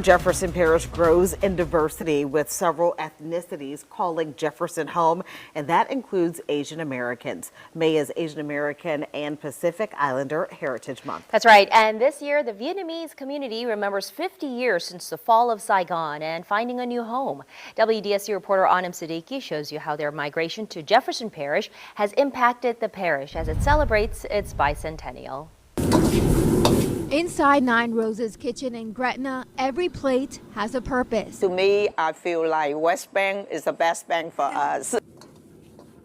Jefferson Parish grows in diversity with several ethnicities calling Jefferson home, and that includes Asian Americans. May is Asian American and Pacific Islander Heritage Month. That's right, and this year the Vietnamese community remembers 50 years since the fall of Saigon and finding a new home. WDSC reporter Anam Siddiqui shows you how their migration to Jefferson Parish has impacted the parish as it celebrates its bicentennial. Inside Nine Roses kitchen in Gretna, every plate has a purpose. To me, I feel like West Bank is the best bank for us.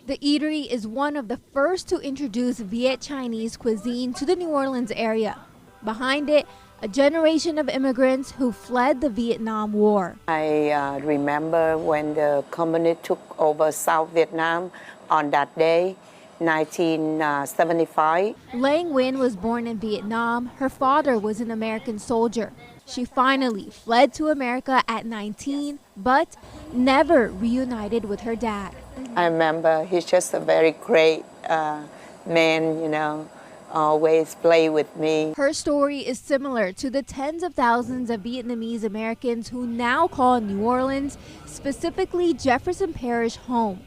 The eatery is one of the first to introduce Viet Chinese cuisine to the New Orleans area. Behind it, a generation of immigrants who fled the Vietnam War. I remember when the communists took over South Vietnam on that day, 1975. Lang Nguyen was born in Vietnam. Her father was an American soldier. She finally fled to America at 19, but never reunited with her dad. I remember he's just a very great man, you know, always play with me. Her story is similar to the tens of thousands of Vietnamese Americans who now call New Orleans, specifically Jefferson Parish, home.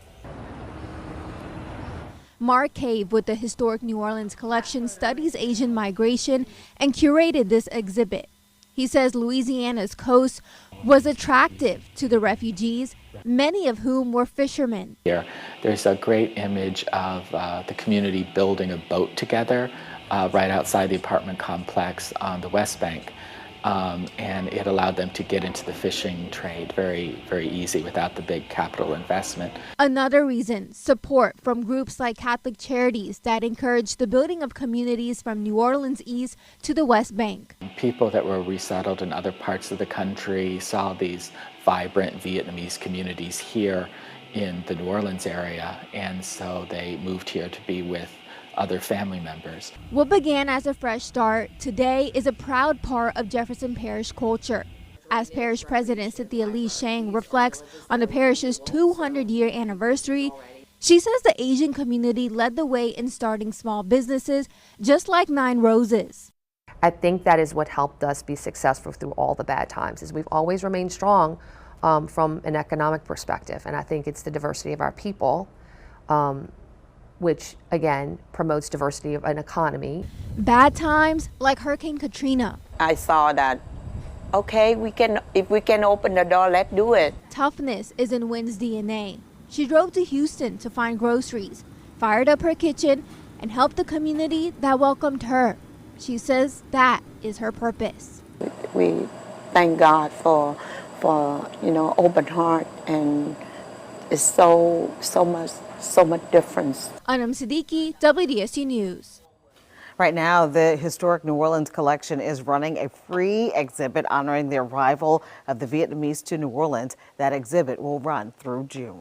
Mark Cave with the Historic New Orleans Collection studies Asian migration and curated this exhibit. He says Louisiana's coast was attractive to the refugees, many of whom were fishermen. There's a great image of the community building a boat together right outside the apartment complex on the West Bank. And it allowed them to get into the fishing trade very, very easy without the big capital investment. Another reason, support from groups like Catholic Charities that encourage the building of communities from New Orleans East to the West Bank. People that were resettled in other parts of the country saw these vibrant Vietnamese communities here in the New Orleans area, and so they moved here to be with other family members. What began as a fresh start today is a proud part of Jefferson Parish culture. As Parish President Cynthia Lee Shang reflects on the parish's 200-year anniversary, she says the Asian community led the way in starting small businesses just like Nine Roses. I think that is what helped us be successful through all the bad times, is we've always remained strong from an economic perspective, and I think it's the diversity of our people which again promotes diversity of an economy. Bad times like Hurricane Katrina. I saw that, okay, if we can open the door, let's do it. Toughness is in Nguyen's DNA. She drove to Houston to find groceries, fired up her kitchen, and helped the community that welcomed her. She says that is her purpose. We thank God for open heart, and it's so much difference. Anam Siddiqui, WDSC News. Right now, the Historic New Orleans Collection is running a free exhibit honoring the arrival of the Vietnamese to New Orleans. That exhibit will run through June.